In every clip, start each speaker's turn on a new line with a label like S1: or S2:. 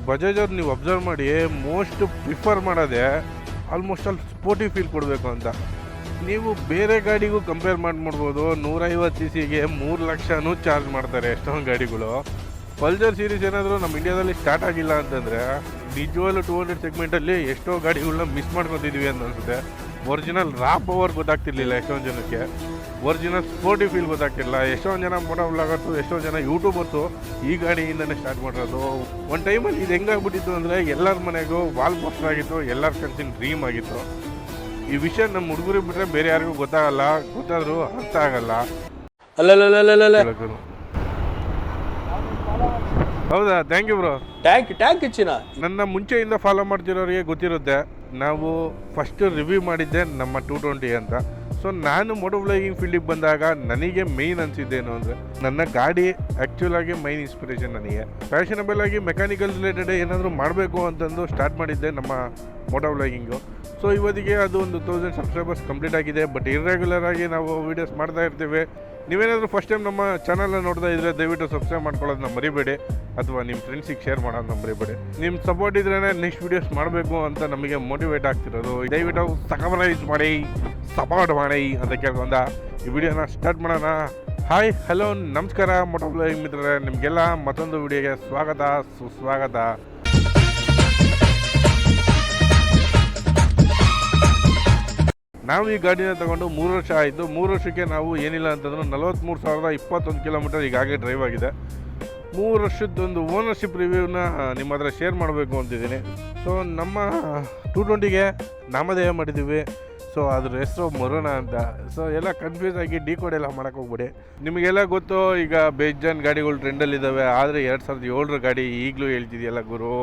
S1: ಬಜಾಜ್ ಅವ್ರು ನೀವು ಅಬ್ಸರ್ವ್ ಮಾಡಿ ಮೋಸ್ಟ್ ಪ್ರಿಫರ್ ಮಾಡೋದೇ ಆಲ್ಮೋಸ್ಟ್ ಅಲ್ಲಿ ಸ್ಪೋರ್ಟಿ ಫೀಲ್ ಕೊಡಬೇಕು ಅಂತ. ನೀವು ಬೇರೆ ಗಾಡಿಗೂ ಕಂಪೇರ್ ಮಾಡ್ಬೋದು. 150 cc 3 ಲಕ್ಷನೂ ಚಾರ್ಜ್ ಮಾಡ್ತಾರೆ ಎಷ್ಟೊಂದು ಗಾಡಿಗಳು. ಪಲ್ಸರ್ ಸೀರೀಸ್ ಏನಾದರೂ ನಮ್ಮ ಇಂಡಿಯಾದಲ್ಲಿ ಸ್ಟಾರ್ಟ್ ಆಗಿಲ್ಲ ಅಂತಂದರೆ ನಿಜವಾಗ್ಲೂ 200 ಸೆಗ್ಮೆಂಟಲ್ಲಿ ಎಷ್ಟೋ ಗಾಡಿಗಳನ್ನ ಮಿಸ್ ಮಾಡ್ಕೊತಿದ್ವಿ ಅಂತ ಅನಿಸುತ್ತೆ. ಒರಿಜಿನಲ್ ರಾ ಪವರ್ ಗೊತ್ತಾಗ್ತಿರ್ಲಿಲ್ಲ ಎಷ್ಟೊಂದು ಜನಕ್ಕೆ, ಒರಿಜಿನಲ್ ಸ್ಪೋರ್ಟಿ ಫೀಲ್ ಗೊತ್ತಾಗ್ತಿರಲಿಲ್ಲ. ಎಷ್ಟೊಂದು ಜನ ಮೋಟೋ ವ್ಲಾಗರ್ಸು, ಎಷ್ಟೊಂದು ಜನ ಯೂಟ್ಯೂಬರ್ಸು ಈ ಗಾಡಿಯಿಂದನೇ ಸ್ಟಾರ್ಟ್ ಮಾಡಿರೋದು. ಒಂದು ಟೈಮಲ್ಲಿ ಇದು ಹೆಂಗಾಗ್ಬಿಟ್ಟಿತ್ತು ಅಂದರೆ ಎಲ್ಲರ ಮನೆಗೂ ವಾಲ್ ಪೋಸ್ಟರ್ ಆಗಿತ್ತು, ಎಲ್ಲರ ಕನಸಿನ ಡ್ರೀಮ್ ಆಗಿತ್ತು. ಈ ವಿಷಯ ನಮ್ಮ ಹುಡುಗರಿಗೆ ಬಿಟ್ಟರೆ ಬೇರೆ ಯಾರಿಗೂ ಗೊತ್ತಾಗಲ್ಲ, ಗೊತ್ತಾದರೂ ಅರ್ಥ ಆಗಲ್ಲ. ಹೌದಾ? Thank you bro.
S2: ಟ್ಯಾಂಕ್ ಚಿನ್ನ.
S1: ನನ್ನ ಮುಂಚೆಯಿಂದ ಫಾಲೋ ಮಾಡ್ತಿರೋರಿಗೆ ಗೊತ್ತಿರುತ್ತೆ, ನಾವು ಫಸ್ಟ್ ರಿವ್ಯೂ ಮಾಡಿದ್ದೆ ನಮ್ಮ 220 ಅಂತ. ಸೊ ನಾನು ಮೋಟೋ ವ್ಲಾಗಿಂಗ್ ಫೀಲ್ಡಿಗೆ ಬಂದಾಗ ನನಗೆ ಮೇಯ್ನ್ ಅನಿಸಿದ್ದೇನು ಅಂದರೆ ನನ್ನ ಗಾಡಿ ಆ್ಯಕ್ಚುಲಾಗಿ ಮೈನ್ ಇನ್ಸ್ಪಿರೇಷನ್. ನನಗೆ ಫ್ಯಾಷನಬಲ್ ಆಗಿ ಮೆಕ್ಯಾನಿಕಲ್ ರಿಲೇಟೆಡ್ ಏನಾದರೂ ಮಾಡಬೇಕು ಅಂತಂದು ಸ್ಟಾರ್ಟ್ ಮಾಡಿದ್ದೆ ನಮ್ಮ ಮೋಟೋ ವ್ಲಾಗಿಂಗು. ಸೊ ಇವತ್ತಿಗೆ ಅದು ಒಂದು 1000 ಸಬ್ಸ್ಕ್ರೈಬರ್ಸ್ ಕಂಪ್ಲೀಟ್ ಆಗಿದೆ. ಬಟ್ ಇರ್ರೆಗ್ಯುಲರ್ ಆಗಿ ನಾವು ವೀಡಿಯೋಸ್ ಮಾಡ್ತಾ ಇರ್ತೀವಿ. ನೀವೇನಾದರೂ ಫಸ್ಟ್ ಟೈಮ್ ನಮ್ಮ ಚಾನಲ್ನ ನೋಡ್ತಾ ಇದ್ದರೆ ದಯವಿಟ್ಟು ಸಬ್ಸ್ಕ್ರೈಬ್ ಮಾಡ್ಕೊಳ್ಳೋದನ್ನ ಮರಿಬೇಡಿ, ಅಥವಾ ನಿಮ್ಮ ಫ್ರೆಂಡ್ಸಿಗೆ ಶೇರ್ ಮಾಡೋದನ್ನ ಮರಿಬೇಡಿ. ನಿಮ್ಮ ಸಪೋರ್ಟ್ ಇದ್ರೇ ನೆಕ್ಸ್ಟ್ ವೀಡಿಯೋಸ್ ಮಾಡಬೇಕು ಅಂತ ನಮಗೆ ಮೋಟಿವೇಟ್ ಆಗ್ತಿರೋದು. ದಯವಿಟ್ಟು ಸಬ್ಸ್ಕ್ರೈಬ್ ಮಾಡಿ, ಸಪೋರ್ಟ್ ಮಾಡಿ ಅಂತ ಕೇಳ್ಕೊಂಡ ಈ ವಿಡಿಯೋನ ಸ್ಟಾರ್ಟ್ ಮಾಡೋಣ. ಹಾಯ್, ಹಲೋ, ನಮಸ್ಕಾರ ಮೋಟೋ ವ್ಲಾಗಿಂಗ್ ಮಿತ್ರರೇ, ನಿಮಗೆಲ್ಲ ಮತ್ತೊಂದು ವಿಡಿಯೋಗೆ ಸ್ವಾಗತ, ಸುಸ್ವಾಗತ. ನಾವು ಈ ಗಾಡಿನ ತಗೊಂಡು 3 ವರ್ಷ ಆಯಿತು. 3 ವರ್ಷಕ್ಕೆ ನಾವು ಏನಿಲ್ಲ ಅಂತಂದ್ರೆ 43,021 ಕಿಲೋಮೀಟರ್ ಈಗಾಗಲೇ ಡ್ರೈವ್ ಆಗಿದೆ. 3 ವರ್ಷದೊಂದು ಓನರ್ಶಿಪ್ ರಿವ್ಯೂನ ನಿಮ್ಮ ಹತ್ರ ಶೇರ್ ಮಾಡಬೇಕು ಅಂತಿದ್ದೀನಿ. ಸೊ ನಮ್ಮ 220ಗೆ ನಾಮಧೇಯ ಮಾಡಿದ್ದೀವಿ. ಸೊ ಅದ್ರ ಹೆಸರು ಮರುಣ ಅಂತ. ಸೊ ಎಲ್ಲ ಕನ್ಫ್ಯೂಸ್ ಆಗಿ ಡಿಕೋಡ್ ಎಲ್ಲ ಮಾಡೋಕ್ಕೆ ಹೋಗ್ಬಿಡಿ. ನಿಮಗೆಲ್ಲ ಗೊತ್ತು, ಈಗ ಬೇಜಾನ್ ಗಾಡಿಗಳು ಟ್ರೆಂಡಲ್ಲಿದ್ದಾವೆ. ಆದರೆ 2007 ಗಾಡಿ ಈಗಲೂ ಹೇಳ್ತಿದೆಯಲ್ಲ ಗುರು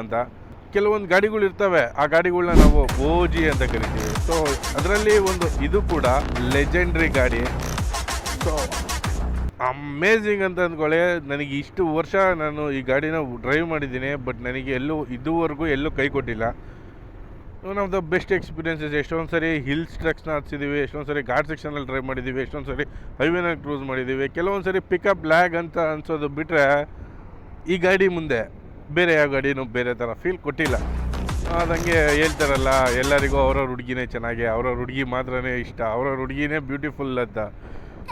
S1: ಅಂತ. ಕೆಲವೊಂದು ಗಾಡಿಗಳು ಇರ್ತವೆ, ಆ ಗಾಡಿಗಳನ್ನ ನಾವು ಓಜಿ ಅಂತ ಕರಿತೀವಿ. ಸೊ ಅದರಲ್ಲಿ ಒಂದು ಇದು ಕೂಡ ಲೆಜೆಂಡ್ರಿ ಗಾಡಿ. ಸೊ ಅಮೇಝಿಂಗ್ ಅಂತ ಅಂದ್ಕೊಳ್ಳಿ. ನನಗೆ ಇಷ್ಟು ವರ್ಷ ನಾನು ಈ ಗಾಡಿನ ಡ್ರೈವ್ ಮಾಡಿದ್ದೀನಿ, ಬಟ್ ನನಗೆ ಇದುವರೆಗೂ ಎಲ್ಲೂ ಕೈ ಕೊಟ್ಟಿಲ್ಲ. One of the best experiences. ಎಷ್ಟೊಂದು ಸರಿ ಹಿಲ್ಸ್ ಟ್ರಕ್ಸ್ನ ಹತ್ಸಿದ್ದೀವಿ, ಎಷ್ಟೊಂದು ಸರಿ ಘಾಟ್ ಸೆಕ್ಷನಲ್ಲಿ ಡ್ರೈವ್ ಮಾಡಿದ್ದೀವಿ, ಎಷ್ಟೊಂದು ಸರಿ ಹೈವೇನಲ್ಲಿ ಕ್ರೂಸ್ ಮಾಡಿದ್ದೀವಿ. ಕೆಲವೊಂದು ಸರಿ ಪಿಕಪ್ ಲ್ಯಾಗ್ ಅಂತ ಅನ್ಸೋದು ಬಿಟ್ಟರೆ ಈ ಗಾಡಿ ಮುಂದೆ ಬೇರೆ ಯಾವ ಗಾಡಿನೂ ಬೇರೆ ಥರ ಫೀಲ್ ಕೊಟ್ಟಿಲ್ಲ. ಅದಂಗೆ ಹೇಳ್ತಾರಲ್ಲ, ಎಲ್ಲರಿಗೂ ಅವ್ರವ್ರ ಹುಡುಗಿನೇ ಚೆನ್ನಾಗಿ, ಅವ್ರವ್ರ ಹುಡುಗಿ ಮಾತ್ರನೇ ಇಷ್ಟ, ಅವ್ರವ್ರ ಹುಡುಗಿನೇ ಬ್ಯೂಟಿಫುಲ್ ಅಂತ.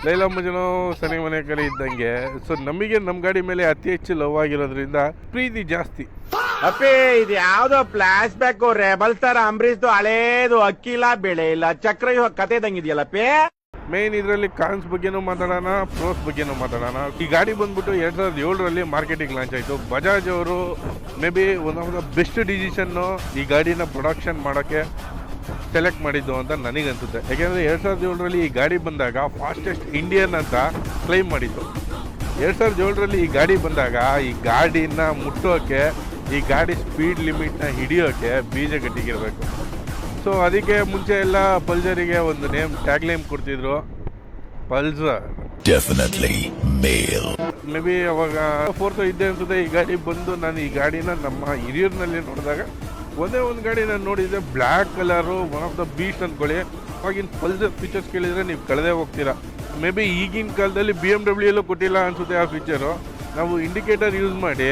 S1: ಲೈಲಾ ಮಜ್ನು ಸನಿ ಮನೆ ಕಡೆ ಇದ್ದಂಗೆ. ಸೊ ನಮಗೆ ನಮ್ಮ ಗಾಡಿ ಮೇಲೆ ಅತಿ ಹೆಚ್ಚು ಲವ್ ಆಗಿರೋದ್ರಿಂದ ಪ್ರೀತಿ ಜಾಸ್ತಿ.
S3: ಅಪ್ಪೇ, ಇದು ಯಾವ್ದೋ ಫ್ಲಾಶ್ ಬ್ಯಾಕ್ ರೆಬಲ್ ತರ ಅಂಬರೀಶ್ದು ಹಳೇದು, ಅಕ್ಕಿಲ್ಲ ಬೆಳೆ ಇಲ್ಲ ಚಕ್ರ ಕತೆ ಇದಂಗಿದೆಯಲ್ಲಪ್ಪೇ.
S1: ಮೇನ್ ಇದರಲ್ಲಿ ಕಾನ್ಸ್ ಬಗ್ಗೆನೂ ಮಾತಾಡೋಣ, ಪ್ರೋಸ್ ಬಗ್ಗೆನೂ ಮಾತಾಡೋಣ. ಈ ಗಾಡಿ ಬಂದ್ಬಿಟ್ಟು 2007 ಮಾರ್ಕೆಟಿಂಗ್ ಲಾಂಚ್ ಆಯಿತು. ಬಜಾಜ್ ಅವರು may be one of the best decision ಈ ಗಾಡಿನ ಪ್ರೊಡಕ್ಷನ್ ಮಾಡೋಕ್ಕೆ ಸೆಲೆಕ್ಟ್ ಮಾಡಿದ್ದು ಅಂತ ನನಗನ್ಸುತ್ತೆ. ಯಾಕೆಂದರೆ 2007 ಈ ಗಾಡಿ ಬಂದಾಗ ಫಾಸ್ಟೆಸ್ಟ್ ಇಂಡಿಯನ್ ಅಂತ ಕ್ಲೈಮ್ ಮಾಡಿತ್ತು. 2007 ಈ ಗಾಡಿ ಬಂದಾಗ ಈ ಗಾಡಿನ ಮುಟ್ಟೋಕ್ಕೆ, ಈ ಗಾಡಿ ಸ್ಪೀಡ್ ಲಿಮಿಟ್ನ ಹಿಡಿಯೋಕ್ಕೆ ಬೀಜ ಗಟ್ಟಿಗಿರಬೇಕು. ಸೊ ಅದಕ್ಕೆ ಮುಂಚೆ ಎಲ್ಲ ಪಲ್ಸರಿಗೆ ಒಂದು ಟ್ಯಾಗ್ ನೇಮ್ ಕೊಡ್ತಿದ್ರು, ಪಲ್ಸರ್. ಮೇ ಬಿ ಅವಾಗ 4th ಇದ್ದೆ ಅನ್ಸುತ್ತೆ. ಈ ಗಾಡಿ ಬಂದು ನಾನು ಈ ಗಾಡಿನ ನಮ್ಮ ಹಿರಿಯೂರಿನಲ್ಲಿ ನೋಡಿದಾಗ ಒಂದೇ ಒಂದು ಗಾಡಿ ನಾನು ನೋಡಿದ್ದೆ, black colour, one of the beast ಅಂದ್ಕೊಳ್ಳಿ. ಆಗಿನ ಪಲ್ಸರ್ ಫೀಚರ್ಸ್ ಕೇಳಿದರೆ ನೀವು ಕಳೆದೇ ಹೋಗ್ತೀರಾ. ಮೇ ಬಿ ಈಗಿನ ಕಾಲದಲ್ಲಿ BMW ಕೊಟ್ಟಿಲ್ಲ ಅನಿಸುತ್ತೆ ಆ ಫೀಚರು. ನಾವು ಇಂಡಿಕೇಟರ್ ಯೂಸ್ ಮಾಡಿ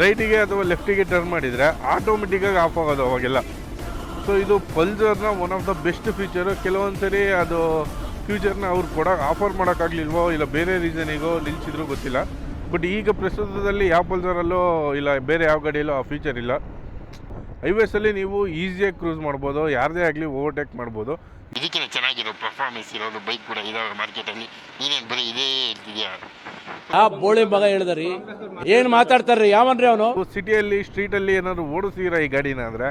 S1: ರೈಟಿಗೆ ಅಥವಾ ಲೆಫ್ಟಿಗೆ ಟರ್ನ್ ಮಾಡಿದರೆ ಆಟೋಮೆಟಿಕ್ಕಾಗಿ ಆಫ್ ಆಗೋದು ಅವಾಗೆಲ್ಲ. ಸೊ ಇದು ಪಲ್ಸರ್ನ one of the best feature. ಕೆಲವೊಂದು ಸರಿ ಅದು ಫ್ಯೂಚರ್ನ ಅವ್ರು ಆಫರ್ ಮಾಡೋಕ್ಕಾಗಲಿಲ್ವೋ, ಇಲ್ಲ ಬೇರೆ ರೀಸನಿಗೋ ನಿಲ್ಲಿಸಿದ್ರು ಗೊತ್ತಿಲ್ಲ. ಬಟ್ ಈಗ ಪ್ರಸ್ತುತದಲ್ಲಿ ಯಾವ ಪಲ್ಸರಲ್ಲೂ ಇಲ್ಲ, ಬೇರೆ ಯಾವ ಗಾಡಿಯಲ್ಲೂ ಆ ಫೀಚರ್ ಇಲ್ಲ. ಹೈವೇಸಲ್ಲಿ ನೀವು ಈಸಿಯಾಗಿ ಕ್ರೂಸ್ ಮಾಡ್ಬೋದು, ಯಾರದೇ ಆಗಲಿ ಓವರ್ಟೇಕ್ ಮಾಡ್ಬೋದು.
S4: ಇದಕ್ಕಿಂತ ಚೆನ್ನಾಗಿರೋ ಪರ್ಫಾರ್ಮೆನ್ಸ್ ಇರೋದು ಬೈಕ್ ಕೂಡ ಇದಾವೆ ಮಾರ್ಕೆಟಲ್ಲಿ. ನೀನೇನು ಬರೀ ಇದೇ ಹೇಳ್ತಿದ್ಯಾ?
S2: ಆ ಬೋಳಿ ಮಗ ಹೇಳಿದ್ರಿ, ಏನು ಮಾತಾಡ್ತಾರ್ರಿ, ಯಾವನ್ರಿ ಅವನು?
S1: ಸಿಟಿಯಲ್ಲಿ ಸ್ಟ್ರೀಟಲ್ಲಿ ಏನಾದ್ರು ಓಡಿಸ್ತೀರಾ ಈ ಗಾಡಿನ ಅಂದರೆ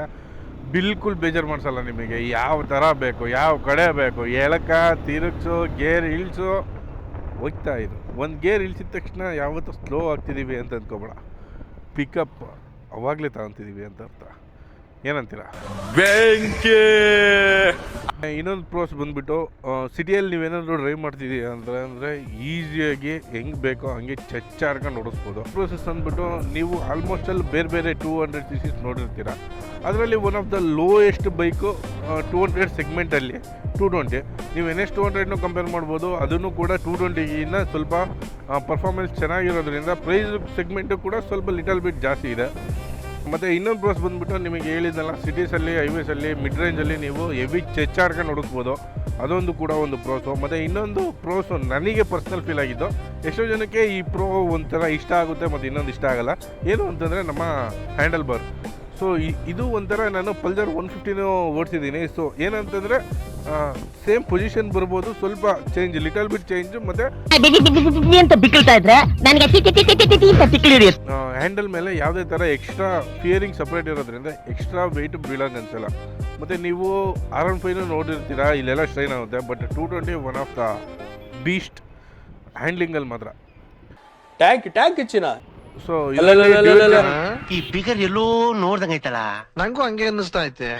S1: ಬಿಲ್ಕುಲ್ ಬೇಜಾರು ಮಾಡಿಸಲ್ಲ ನಿಮಗೆ. ಯಾವ ಥರ ಬೇಕು, ಯಾವ ಕಡೆ ಬೇಕು, ಎಳಕ ತಿರುಗಿಸು, ಗೇರ್ ಇಳಿಸು, ಹೋಗ್ತಾ ಇದು. ಒಂದು ಗೇರ್ ಇಳಿಸಿದ ತಕ್ಷಣ ಯಾವತ್ತೂ ಸ್ಲೋ ಆಗ್ತಿದ್ದೀವಿ ಅಂತ ಅಂದ್ಕೊಬೇಡ, ಪಿಕಪ್ ಅವಾಗಲೇ ತಗೊತಿದ್ದೀವಿ ಅಂತ ಅರ್ಥ. ಏನಂತೀರಾ? ಇನ್ನೊಂದು ಪ್ರೋಸ್ ಬಂದುಬಿಟ್ಟು ಸಿಟಿಯಲ್ಲಿ ನೀವೇನಾದರೂ ಡ್ರೈವ್ ಮಾಡ್ತಿದ್ದೀವಿ ಅಂದರೆ ಈಸಿಯಾಗಿ ಹೆಂಗೆ ಬೇಕೋ ಹಂಗೆ ಚಚ್ಚಾರ್ಕೊಂಡು ಓಡಿಸ್ಬೋದು. ಪ್ರೋಸೆಸ್ ಅಂದ್ಬಿಟ್ಟು ನೀವು ಆಲ್ಮೋಸ್ಟ್ ಅಲ್ಲಿ ಬೇರೆ 200 cc ನೋಡಿರ್ತೀರ. ಅದರಲ್ಲಿ one of the lowest bike 200 ಸೆಗ್ಮೆಂಟಲ್ಲಿ 220. ನೀವು NS200 ಕಂಪೇರ್ ಮಾಡ್ಬೋದು. ಅದನ್ನು ಕೂಡ 220ಗಿನ್ನ ಸ್ವಲ್ಪ ಪರ್ಫಾರ್ಮೆನ್ಸ್ ಚೆನ್ನಾಗಿರೋದ್ರಿಂದ ಪ್ರೈಸ್ ಸೆಗ್ಮೆಂಟು ಕೂಡ ಸ್ವಲ್ಪ ಲಿಟಲ್ ಬಿಟ್ ಜಾಸ್ತಿ ಇದೆ. ಮತ್ತು ಇನ್ನೊಂದು ಪ್ರೋಸ್ ಬಂದುಬಿಟ್ಟು ನಿಮಗೆ ಹೇಳಿದ್ನಲ್ಲ, ಸಿಟೀಸಲ್ಲಿ ಹೈವೇಸಲ್ಲಿ ಮಿಡ್ ರೇಂಜಲ್ಲಿ ನೀವು ಹೆವಿ ಚೆಚ್ಚಾಡ್ಕೊಂಡು ಹುಡುಕ್ಬೋದು, ಅದೊಂದು ಕೂಡ ಒಂದು ಪ್ರೋಸು. ಮತ್ತು ಇನ್ನೊಂದು ಪ್ರೋಸು ನನಗೆ ಪರ್ಸ್ನಲ್ ಫೀಲ್ ಆಗಿದ್ದು, ಎಷ್ಟೋ ಜನಕ್ಕೆ ಈ ಪ್ರೋ ಒಂಥರ ಇಷ್ಟ ಆಗುತ್ತೆ ಮತ್ತು ಇನ್ನೊಂದು ಇಷ್ಟ ಆಗಲ್ಲ. ಏನು ಅಂತಂದರೆ ನಮ್ಮ ಹ್ಯಾಂಡಲ್ ಬಾರ್. ಸೊ ಇದು ಒಂಥರ ನಾನು ಪಲ್ಸರ್ 150 ಓಡಿಸಿದ್ದೀನಿ. ಸೊ ಏನಂತಂದರೆ ಸೇಮ್ ಪೊಸಿಷನ್ ಬರ್ಬೋದು, ಸ್ವಲ್ಪ ಚೇಂಜ್, ಲಿಟಲ್ ಬಿಟ್ ಚೇಂಜ್. ಮತ್ತು ಹ್ಯಾಂಡಲ್ ಮೇಲೆ ಯಾವುದೇ ಥರ ಎಕ್ಸ್ಟ್ರಾ ಫಿಯರಿಂಗ್ ಸಪ್ರೇಟ್ ಇರೋದ್ರಿಂದ ಎಕ್ಸ್ಟ್ರಾ ವೆಯ್ಟ್ ಬೀಳಂಗೆ ಅನ್ಸಲ್ಲ. ಮತ್ತು ನೀವು R15 ನೋಡಿರ್ತೀರಾ, ಇಲ್ಲೆಲ್ಲ ಸ್ಟ್ರೈನ್ ಆಗುತ್ತೆ. But 220 one of the beast ಹ್ಯಾಂಡ್ಲಿಂಗಲ್ಲಿ ಮಾತ್ರ.
S2: ಟ್ಯಾಂಕ್ ಹೆಚ್ಚಿನ.
S1: ಸೊ
S5: ಈ ಫಿಗರ್ ಎಲ್ಲೋ ನೋಡ್ದಂಗೈತಲ್ಲ, ನಂಗೂ ಹಂಗೆ ಅನ್ನಿಸ್ತಾ ಐತೆ.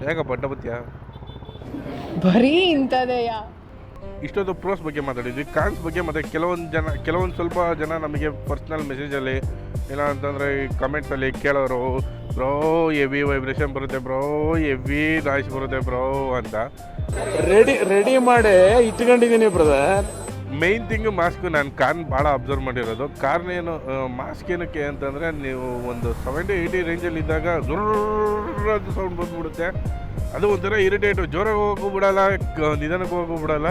S1: ಹೇಗಪ್ಪ ಡಬತ್ಯ
S6: ಬರೀ ಇಂಥದೆಯ.
S1: ಇಷ್ಟೊಂದು ಪ್ರೋಸ್ ಬಗ್ಗೆ ಮಾತಾಡಿದ್ವಿ, ಕಾನ್ಸ್ ಬಗ್ಗೆ. ಮತ್ತು ಕೆಲವೊಂದು ಸ್ವಲ್ಪ ಜನ ನಮಗೆ ಪರ್ಸ್ನಲ್ ಮೆಸೇಜಲ್ಲಿ ಇಲ್ಲ ಅಂತಂದರೆ ಕಮೆಂಟ್ಸಲ್ಲಿ ಕೇಳೋರು, ಬ್ರೋ ಹೆವಿ ವೈಬ್ರೇಷನ್ ಬರುತ್ತೆ ಬ್ರೋ, ಹೆವಿ ನಾಯ್ಸ್ ಬರುತ್ತೆ ಬ್ರೋ ಅಂತ.
S2: ರೆಡಿ ಮಾಡಿ ಇಟ್ಕೊಂಡಿದ್ದೀನಿ ಬ್ರದರ್.
S1: Main thing mask. ನಾನು ಕಾರ್ನ್ ಭಾಳ ಅಬ್ಸರ್ವ್ ಮಾಡಿರೋದು. ಕಾರ್ನ್ ಏನು ಮಾಸ್ಕ್ ಏನಕ್ಕೆ ಅಂತಂದರೆ, ನೀವು ಒಂದು 70-80 ರೇಂಜಲ್ಲಿ ಇದ್ದಾಗ ಜೋರಾದ ಸೌಂಡ್ ಬಂದುಬಿಡುತ್ತೆ. ಅದು ಒಂಥರ ಇರಿಟೇಟು, ಜೋರಾಗಿ ಹೋಗೋ ಬಿಡಲ್ಲ, ನಿಧಾನಕ್ಕೆ ಹೋಗೋ ಬಿಡಲ್ಲ.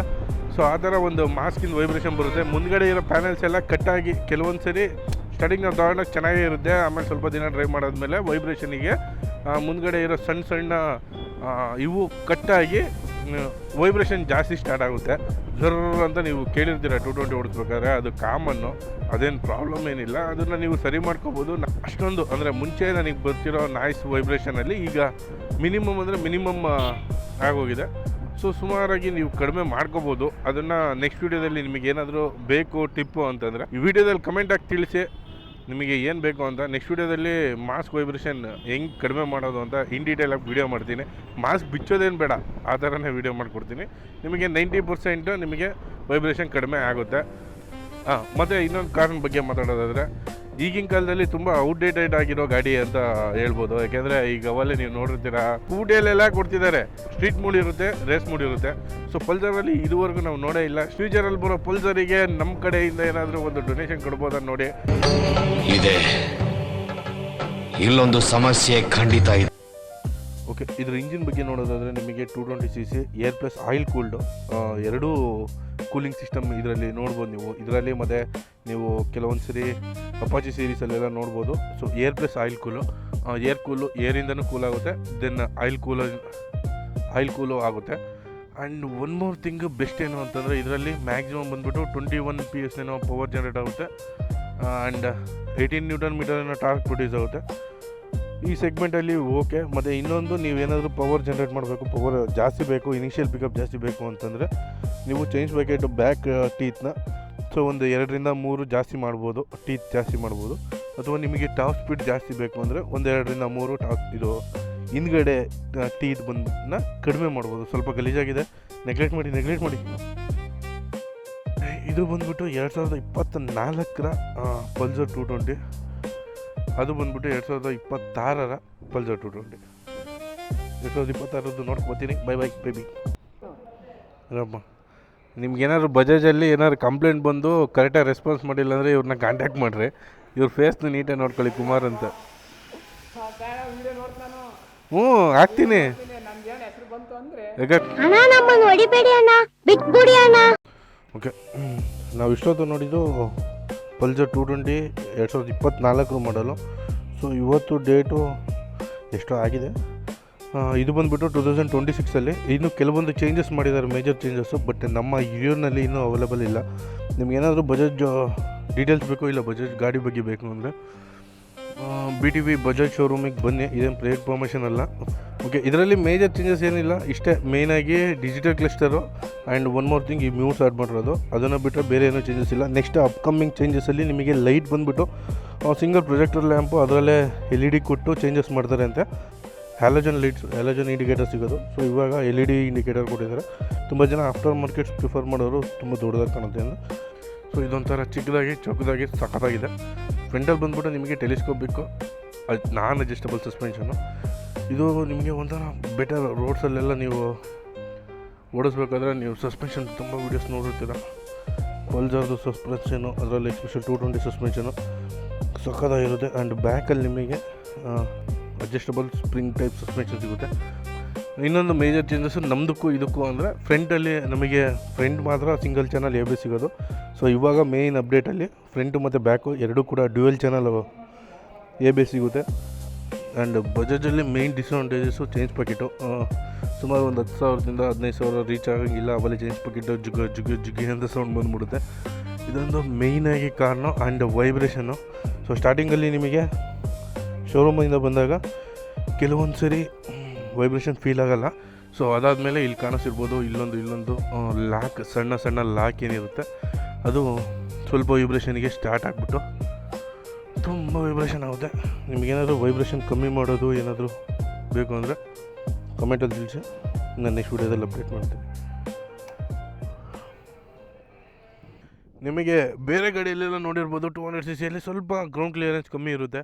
S1: ಸೊ ಆ ಥರ ಒಂದು ಮಾಸ್ಕಿಂದ ವೈಬ್ರೇಷನ್ ಬರುತ್ತೆ. ಮುಂದ್ಗಡೆ ಇರೋ ಪ್ಯಾನಲ್ಸ್ ಎಲ್ಲ ಕಟ್ಟಾಗಿ, ಕೆಲವೊಂದು ಸರಿ ಸ್ಟಾರ್ಟಿಂಗ್ ನಾವು ತಗೊಂಡಾಗ ಚೆನ್ನಾಗೇ ಇರುತ್ತೆ, ಆಮೇಲೆ ಸ್ವಲ್ಪ ದಿನ ಡ್ರೈವ್ ಮಾಡಾದ್ಮೇಲೆ ವೈಬ್ರೇಷನಿಗೆ ಮುಂದ್ಗಡೆ ಇರೋ ಸಣ್ಣ ಇವು ಕಟ್ಟಾಗಿ ವೈಬ್ರೇಷನ್ ಜಾಸ್ತಿ ಸ್ಟಾರ್ಟ್ ಆಗುತ್ತೆ. ಜರ್ರ್ ಅಂತ ನೀವು ಕೇಳಿರ್ತೀರ 220 ಓಡಿಸ್ಬೇಕಾದ್ರೆ, ಅದು ಕಾಮನ್ನು, ಅದೇನು ಪ್ರಾಬ್ಲಮ್ ಏನಿಲ್ಲ. ಅದನ್ನು ನೀವು ಸರಿ ಮಾಡ್ಕೋಬೋದು. ಅಷ್ಟೊಂದು ಅಂದರೆ ಮುಂಚೆ ನನಗೆ ಬರ್ತಿರೋ ನಾಯ್ಸ್ ವೈಬ್ರೇಷನಲ್ಲಿ ಈಗ ಮಿನಿಮಮ್ ಆಗೋಗಿದೆ. ಸೊ ಸುಮಾರಾಗಿ ನೀವು ಕಡಿಮೆ ಮಾಡ್ಕೋಬೋದು. ಅದನ್ನು ನೆಕ್ಸ್ಟ್ ವೀಡಿಯೋದಲ್ಲಿ ನಿಮಗೆ ಏನಾದರೂ ಬೇಕು ಟಿಪ್ಪು ಅಂತಂದರೆ ಈ ವಿಡಿಯೋದಲ್ಲಿ ಕಮೆಂಟಾಗಿ ತಿಳಿಸಿ ನಿಮಗೆ ಏನು ಬೇಕು ಅಂತ. ನೆಕ್ಸ್ಟ್ ವೀಡಿಯೋದಲ್ಲಿ ಮಾಸ್ಕ್ ವೈಬ್ರೇಷನ್ ಹೆಂಗೆ ಕಡಿಮೆ ಮಾಡೋದು ಅಂತ ಇನ್ ಡೀಟೇಲಾಗಿ ವೀಡಿಯೋ ಮಾಡ್ತೀನಿ. ಮಾಸ್ಕ್ ಬಿಚ್ಚೋದೇನು ಬೇಡ, ಆ ಥರನೇ ವೀಡಿಯೋ ಮಾಡಿಕೊಡ್ತೀನಿ. ನಿಮಗೆ 90% ನಿಮಗೆ ವೈಬ್ರೇಷನ್ ಕಡಿಮೆ ಆಗುತ್ತೆ. ಮತ್ತು ಇನ್ನೊಂದು ಕಾರಣ ಬಗ್ಗೆ ಮಾತಾಡೋದಾದರೆ, ಈಗಿನ ಕಾಲದಲ್ಲಿ ತುಂಬ ಔಟ್ಡೇಟೆಡ್ ಆಗಿರೋ ಗಾಡಿ ಅಂತ ಹೇಳ್ಬೋದು. ಯಾಕೆಂದರೆ ಈಗ ಅವಲ್ಲೇ ನೀವು ನೋಡಿರ್ತೀರ, ಕೂಡಿಯಲ್ಲೆಲ್ಲ ಕೊಡ್ತಿದ್ದಾರೆ. ಸ್ಟ್ರೀಟ್ ಮೂಡ್ ಇರುತ್ತೆ, ರೇಸ್ ಮೂಡ್ ಇರುತ್ತೆ. ಸೊ ಪಲ್ಸರಲ್ಲಿ ಇದುವರೆಗೂ ನಾವು ನೋಡೇ ಇಲ್ಲ. ಫ್ಯೂಚರಲ್ಲಿ ಬರೋ ಪಲ್ಸರಿಗೆ ನಮ್ಮ ಕಡೆಯಿಂದ ಏನಾದರೂ ಒಂದು ಡೊನೇಷನ್ ಕೊಡ್ಬೋದನ್ನು ನೋಡಿ.
S7: ಇದೆ, ಇಲ್ಲೊಂದು ಸಮಸ್ಯೆ ಖಂಡಿತ ಇದೆ.
S1: ಓಕೆ, ಇದ್ರ ಇಂಜಿನ್ ಬಗ್ಗೆ ನೋಡೋದಾದರೆ ನಿಮಗೆ 220cc air plus oil cooled, ಎರಡೂ ಕೂಲಿಂಗ್ ಸಿಸ್ಟಮ್ ಇದರಲ್ಲಿ ನೋಡ್ಬೋದು ನೀವು ಇದರಲ್ಲಿ. ಮತ್ತು ನೀವು ಕೆಲವೊಂದು ಸರಿ ಅಪಾಚಿ ಸೀರೀಸಲ್ಲೆಲ್ಲ ನೋಡ್ಬೋದು. So air plus oil cool, ಏರಿಂದನೂ ಕೂಲ್ ಆಗುತ್ತೆ, ದೆನ್ ಆಯಿಲ್ ಕೂಲು ಆಗುತ್ತೆ. And one more thing best ಏನು ಅಂತಂದರೆ, ಇದರಲ್ಲಿ ಮ್ಯಾಕ್ಸಿಮಮ್ ಬಂದುಬಿಟ್ಟು 21 PS ಏನೋ ಪವರ್ ಜನರೇಟ್ ಆಗುತ್ತೆ. ಆ್ಯಂಡ್ 18 Nm ಏನೋ ಟಾರ್ಕ್ ಪ್ರೊಡ್ಯೂಸ್ ಆಗುತ್ತೆ ಈ ಸೆಗ್ಮೆಂಟಲ್ಲಿ. ಓಕೆ, ಮತ್ತು ಇನ್ನೊಂದು, ನೀವೇನಾದರೂ ಪವರ್ ಜನ್ರೇಟ್ ಮಾಡಬೇಕು, ಪವರ್ ಜಾಸ್ತಿ ಬೇಕು, ಇನಿಷಿಯಲ್ ಪಿಕಪ್ ಜಾಸ್ತಿ ಬೇಕು ಅಂತಂದರೆ ನೀವು ಚೇಂಜ್ ಬೇಕಿಟ್ಟು ಬ್ಯಾಕ್ ಟೀತ್ನ ಸೊ ಒಂದು 2-3 ಜಾಸ್ತಿ ಮಾಡ್ಬೋದು, ಟೀತ್ ಜಾಸ್ತಿ ಮಾಡ್ಬೋದು. ಅಥವಾ ನಿಮಗೆ ಟಾಪ್ ಸ್ಪೀಡ್ ಜಾಸ್ತಿ ಬೇಕು ಅಂದರೆ ಒಂದು 2-3 ಇದು ಹಿಂದ್ಗಡೆ ಟೀತ್ ಬಂದನ್ನ ಕಡಿಮೆ ಮಾಡ್ಬೋದು. ಸ್ವಲ್ಪ ಗಲೀಜಾಗಿದೆ, ನೆಗ್ಲೆಕ್ಟ್ ಮಾಡಿ. ಇದು ಬಂದ್ಬಿಟ್ಟು 2024ರ ಪಲ್ಸರ್ 220. ಅದು ಬಂದ್ಬಿಟ್ಟು 2026ರ ಪಲ್ಸರ್ 220. 2026ರದ್ದು ನೋಡ್ಕೊತೀನಿ. Bye baby Ramma. ನಿಮ್ಗೇನಾದ್ರು ಬಜಾಜಲ್ಲಿ ಏನಾದ್ರು ಕಂಪ್ಲೇಂಟ್ ಬಂದು ಕರೆಕ್ಟಾಗಿ ರೆಸ್ಪಾನ್ಸ್ ಮಾಡಿಲ್ಲ ಅಂದರೆ ಇವ್ರನ್ನ ಕಾಂಟ್ಯಾಕ್ಟ್ ಮಾಡಿರಿ. ಇವ್ರ ಫೇಸ್ನ ನೀಟಾಗಿ ನೋಡ್ಕೊಳ್ಳಿ, ಕುಮಾರ್ ಅಂತ. ಹಾಕ್ತೀನಿ. ಓಕೆ, ನಾವು ಇಷ್ಟೊತ್ತು ನೋಡಿದ್ದು ಪಲ್ಸರ್ 220 2024 ಮಾಡಲು. ಸೊ ಇವತ್ತು ಡೇಟು ಎಷ್ಟೋ ಆಗಿದೆ. ಇದು ಬಂದುಬಿಟ್ಟು 2026ಅಲ್ಲಿ. ಇನ್ನು ಕೆಲವೊಂದು ಚೇಂಜಸ್ ಮಾಡಿದ್ದಾರೆ, ಮೇಜರ್ ಚೇಂಜಸ್ಸು. ಬಟ್ ನಮ್ಮ ಯೂನಲ್ಲಿ ಇನ್ನೂ ಅವೈಲೇಬಲ್ ಇಲ್ಲ. ನಿಮ್ಗೇನಾದರೂ ಬಜಾಜ್ ಡೀಟೇಲ್ಸ್ ಬೇಕು, ಇಲ್ಲ ಬಜಾಜ್ ಗಾಡಿ ಬಗ್ಗೆ ಬೇಕು ಅಂದರೆ BTV ಬಜಾಜ್ ಶೋರೂಮಿಗೆ ಬನ್ನಿ. ಇದೇನು ಪ್ರೈವೇಟ್ ಪರ್ಮಿಷನ್ ಅಲ್ಲ. ಓಕೆ, ಇದರಲ್ಲಿ ಮೇಜರ್ ಚೇಂಜಸ್ ಏನಿಲ್ಲ, ಇಷ್ಟೇ. ಮೇಯ್ನಾಗಿ digital cluster and one more thing, ಈ ಮ್ಯೂಸ್ ಆ್ಯಡ್ ಮಾಡಿರೋದು. ಅದನ್ನು ಬಿಟ್ಟರೆ ಬೇರೆ ಏನೂ ಚೇಂಜಸ್ ಇಲ್ಲ. ನೆಕ್ಸ್ಟ್ ಅಪ್ಕಮಿಂಗ್ ಚೇಂಜಸಲ್ಲಿ ನಿಮಗೆ ಲೈಟ್ ಬಂದುಬಿಟ್ಟು ಸಿಂಗಲ್ ಪ್ರೊಜೆಕ್ಟರ್ ಲ್ಯಾಂಪು, ಅದರಲ್ಲೇ LED ಕೊಟ್ಟು ಚೇಂಜಸ್ ಮಾಡ್ತಾರೆ ಅಂತೆ. ಹ್ಯಾಲೋಜನ್ ಇಂಡಿಕೇಟರ್ ಸಿಗೋದು. ಸೊ ಇವಾಗ LED ಇಂಡಿಕೇಟರ್ ಕೊಟ್ಟಿದ್ದಾರೆ. ತುಂಬ ಜನ ಆಫ್ಟರ್ ಮಾರ್ಕೆಟ್ಸ್ ಪ್ರಿಫರ್ ಮಾಡೋರು, ತುಂಬ ದೊಡ್ಡದಾಗಿ ಕಾಣುತ್ತೆ ಅಂದರೆ. ಸೊ ಇದೊಂಥರ ಚಿಕ್ಕದಾಗಿ ಚೌಕದಾಗಿ ಸಖತ್ತಾಗಿದೆ. ಫ್ರಂಟಲ್ಲಿ ಬಂದ್ಬಿಟ್ಟು ನಿಮಗೆ ಟೆಲಿಸ್ಕೋಪ್ ಬೇಕು, ಅದು ನಾನ್ ಅಡ್ಜಸ್ಟಬಲ್ ಸಸ್ಪೆನ್ಷನು. ಇದು ನಿಮಗೆ ಒಂಥರ ಬೆಟರ್. ರೋಡ್ಸಲ್ಲೆಲ್ಲ ನೀವು ಓಡಿಸ್ಬೇಕಾದ್ರೆ ನೀವು ಸಸ್ಪೆನ್ಷನ್ ತುಂಬ ವೀಡಿಯೋಸ್ ನೋಡಿರ್ತೀರ. ಪಲ್ಸರ್ದು ಸಸ್ಪೆನ್ಷನು, ಅದರಲ್ಲಿ ಎಸ್ಪೆಷಲ್ 220 ಸಸ್ಪೆನ್ಷನು ಸಖತ್ತಾಗಿರುತ್ತೆ. ಆ್ಯಂಡ್ ಬ್ಯಾಕಲ್ಲಿ ನಿಮಗೆ ಅಡ್ಜಸ್ಟಬಲ್ ಸ್ಪ್ರಿಂಗ್ ಟೈಪ್ ಸಸ್ಪೆನ್ಷನ್ ಸಿಗುತ್ತೆ. ಇನ್ನೊಂದು ಮೇಜರ್ ಚೇಂಜಸ್ಸು ನಮ್ಮದಕ್ಕೂ ಇದಕ್ಕೂ ಅಂದರೆ ಫ್ರಂಟಲ್ಲಿ ನಮಗೆ ಫ್ರಂಟ್ ಮಾತ್ರ ಸಿಂಗಲ್ ಚಾನಲ್ ABS ಸಿಗೋದು. ಸೊ ಇವಾಗ ಮೇಯ್ನ್ ಅಪ್ಡೇಟಲ್ಲಿ ಫ್ರಂಟು ಮತ್ತು ಬ್ಯಾಕು ಎರಡೂ ಕೂಡ ಡ್ಯುಯಲ್ ಚಾನಲ್ ABS ಸಿಗುತ್ತೆ. ಆ್ಯಂಡ್ ಬಜಾಜಲ್ಲಿ ಮೇಯ್ನ್ ಡಿಸ್ಅಡ್ವಾಂಟೇಜಸ್ಸು ಚೇಂಜ್ ಪ್ಯಾಕೆಟು. ಸುಮಾರು ಒಂದು 10,000ದಿಂದ 15,000 ರೀಚ್ ಆಗಂಗಿಲ್ಲ. ಆಮೇಲೆ ಚೇಂಜ್ ಪ್ಯಾಕೆಟು ಜುಗ್ಗಿ ಅಂತ ಸೌಂಡ್ ಬಂದುಬಿಡುತ್ತೆ. ಇದೊಂದು ಮೇಯ್ನಾಗಿ ಕಾರಣ. And vibration. ಸೊ ಸ್ಟಾರ್ಟಿಂಗಲ್ಲಿ ನಿಮಗೆ ಶೋರೂಮಿಂದ ಬಂದಾಗ ಕೆಲವೊಂದು ಸರಿ ವೈಬ್ರೇಷನ್ ಫೀಲ್ ಆಗೋಲ್ಲ. ಸೊ ಅದಾದಮೇಲೆ ಇಲ್ಲಿ ಕಾಣಿಸಿರ್ಬೋದು ಇಲ್ಲೊಂದು ಲಾಕ್, ಸಣ್ಣ ಲಾಕ್ ಏನಿರುತ್ತೆ ಅದು ಸ್ವಲ್ಪ ವೈಬ್ರೇಷನ್ಗೆ ಸ್ಟಾರ್ಟ್ ಆಗಿಬಿಟ್ಟು ತುಂಬ ವೈಬ್ರೇಷನ್ ಆಗುತ್ತೆ. ನಿಮಗೇನಾದರೂ ವೈಬ್ರೇಷನ್ ಕಮ್ಮಿ ಮಾಡೋದು ಏನಾದರೂ ಬೇಕು ಅಂದರೆ ಕಮೆಂಟಲ್ಲಿ ತಿಳಿಸಿ, ನಾನು ನೆಕ್ಸ್ಟ್ ವೀಡಿಯೋದಲ್ಲಿ ಅಪ್ಡೇಟ್ ಮಾಡ್ತೀನಿ. ನಿಮಗೆ ಬೇರೆ ಗಾಡಿಯಲ್ಲೆಲ್ಲ ನೋಡಿರ್ಬೋದು 200cc ಸ್ವಲ್ಪ ಗ್ರೌಂಡ್ ಕ್ಲಿಯರೆನ್ಸ್ ಕಮ್ಮಿ ಇರುತ್ತೆ.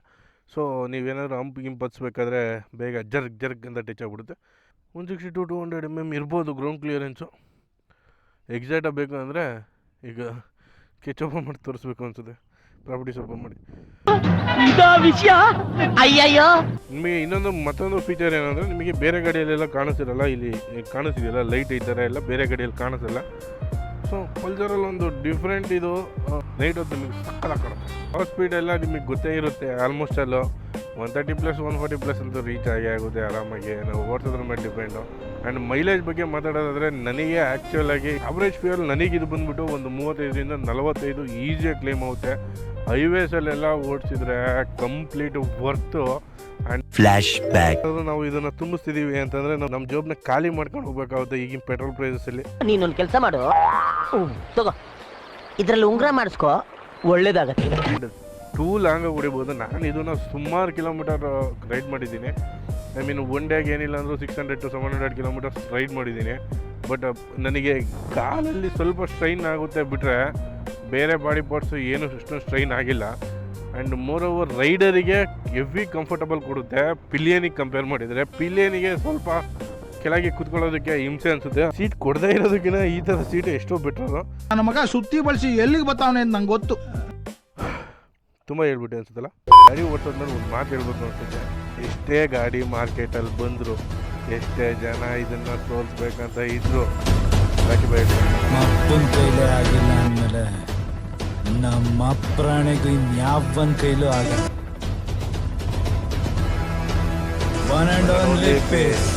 S1: ಸೊ ನೀವೇನಾದರೂ ಗಿಂಪ್ ಹಚ್ಬೇಕಾದ್ರೆ ಬೇಗ ಜರ್ಗ್ ಅಂತ ಟಚ್ ಆಗಿಬಿಡುತ್ತೆ. 160-200 mm ಇರ್ಬೋದು ಗ್ರೌಂಡ್ ಕ್ಲಿಯರೆನ್ಸು. ಎಕ್ಸಾಕ್ಟಾಗಿ ಬೇಕು ಅಂದರೆ ಈಗ ಕೆಚ್ ಓಪನ್ ಮಾಡಿ ತೋರಿಸ್ಬೇಕು ಅನಿಸುತ್ತೆ. ಪ್ರಾಪರ್ಟೀಸ್ ಓಪನ್ ಮಾಡಿ. ನಿಮಗೆ ಮತ್ತೊಂದು ಫೀಚರ್ ಏನಂದರೆ ನಿಮಗೆ ಬೇರೆ ಗಾಡಿಯಲ್ಲೆಲ್ಲ ಕಾಣಿಸಿರಲ್ಲ, ಇಲ್ಲಿ ಕಾಣಿಸ್ತಿದೆಯಲ್ಲ ಲೈಟ್ ಈ ಥರ ಎಲ್ಲ ಬೇರೆ ಗಾಡಿಯಲ್ಲಿ ಕಾಣಿಸಲ್ಲ. ಸೊ ಪಲ್ಸರಲ್ಲಿ ಒಂದು ಡಿಫ್ರೆಂಟ್ ಇದು ನೈಟ್ ಹೊತ್ತು ನಿಮಗೆ ಸಕ್ಕತ್ತಾಗಿ ಕಾಣುತ್ತೆ. ಪವರ್ ಸ್ಪೀಡ್ ಎಲ್ಲ ನಿಮಗೆ ಗೊತ್ತೇ ಇರುತ್ತೆ. ಆಲ್ಮೋಸ್ಟ್ ಅಲ್ಲೂ 130+, 140+ ಅಂತೂ ರೀಚ್ ಆಗುತ್ತೆ ಆರಾಮಾಗಿ. ನಾವು ಓಡಿಸೋದ್ರ ಮೇಲೆ ಡಿಪೆಂಡು. ಆ್ಯಂಡ್ ಮೈಲೇಜ್ ಬಗ್ಗೆ ಮಾತಾಡೋದಾದರೆ ನನಗೆ ಆ್ಯಕ್ಚುಲಾಗಿ ಆವ್ರೇಜ್ ಫ್ಯೂಯಲ್ ನನಗೆ ಇದು ಬಂದುಬಿಟ್ಟು ಒಂದು 35ರಿಂದ 45 ಈಸಿಯಾಗಿ ಕ್ಲೇಮ್ ಆಗುತ್ತೆ. ಹೈವೇಸಲ್ಲೆಲ್ಲ ಓಡಿಸಿದ್ರೆ complete worth. And flash back ನಾವು ಇದನ್ನು ತುಂಬಿಸ್ತಿದ್ದೀವಿ ಅಂತಂದರೆ ನಾವು ನಮ್ಮ ಜಾಬ್ನ ಖಾಲಿ ಮಾಡ್ಕೊಂಡು ಹೋಗ್ಬೇಕಾಗುತ್ತೆ ಈಗಿನ ಪೆಟ್ರೋಲ್ ಪ್ರೈಸಲ್ಲಿ.
S8: ನೀನೊಂದು ಕೆಲಸ ಮಾಡು, ತಗೋ ಇದರಲ್ಲಿ ಉಂಗುರ ಮಾಡಿಸ್ಕೋ, ಒಳ್ಳೇದಾಗತ್ತೆ.
S1: ಟೂ ಲಾಂಗಾಗಿ ಹೊಡಿಬೋದು. ನಾನು ಇದನ್ನು ಸುಮಾರು ಕಿಲೋಮೀಟರ್ ರೈಡ್ ಮಾಡಿದ್ದೀನಿ. ಐ ಮೀನ್ ಒನ್ ಡೇಗೆ ಏನಿಲ್ಲ ಅಂದರೂ 600-700 ಕಿಲೋಮೀಟರ್ಸ್ ರೈಡ್ ಮಾಡಿದ್ದೀನಿ. ಬಟ್ ನನಗೆ ಕಾಲಲ್ಲಿ ಸ್ವಲ್ಪ ಸ್ಟ್ರೈನ್ ಆಗುತ್ತೆ ಬಿಟ್ಟರೆ ಬೇರೆ ಬಾಡಿ ಪಾರ್ಟ್ಸು ಏನು ಅಷ್ಟೊಂದು ಸ್ಟ್ರೈನ್ ಆಗಿಲ್ಲ. ಆ್ಯಂಡ್ ಮೋರ್ ಓವರ್ ರೈಡರಿಗೆ ಹೆವಿ ಕಂಫರ್ಟಬಲ್ ಕೊಡುತ್ತೆ ಪಿಲಿಯನಿಗೆ ಕಂಪೇರ್ ಮಾಡಿದರೆ. ಪಿಲಿಯನಿಗೆ ಸ್ವಲ್ಪ ಕೆಳಗೆ ಕೂತ್ಕೊಳ್ಳೋದಕ್ಕೆ ಹಿಂಸೆ ಅನಿಸುತ್ತೆ. ಸೀಟ್ ಕೊಡದೇ ಇರೋದಕ್ಕಿಂತ ಈ ಥರ ಸೀಟ್ ಎಷ್ಟೋ ಬೆಟ್ರು.
S9: ನನ್ನ ಮಗ ಸುತ್ತಿ ಬಳಸಿ ಎಲ್ಲಿಗೆ ಬರ್ತಾವನೆ ಅಂತ ನಂಗೆ ಗೊತ್ತು.
S1: ತುಂಬ ಹೇಳ್ಬಿಟ್ಟೆ ಅನ್ಸುತ್ತಲ್ಲ. ಗಾಡಿ ಓಡಿಸೋದ್ಮೇಲೆ ಒಂದು ಮಾತು ಹೇಳ್ಬೇಕು ಅನ್ಸುತ್ತೆ. ಎಷ್ಟೇ ಗಾಡಿ ಮಾರ್ಕೆಟಲ್ಲಿ ಬಂದರು, ಎಷ್ಟೇ ಜನ ಇದನ್ನು ತೋರಿಸ್ಬೇಕಂತ ಇದ್ರು,
S10: ಅಪ್ಪನ ಕೈಲೇ ಆಗಿಲ್ಲ ಅಂದಮೇಲೆ ನಮ್ಮ ಪ್ರಾಣಿಗೂ ಇನ್ಯಾವನ್ ಕೈಲೂ ಆಗಲ್ಲ. One and only phase.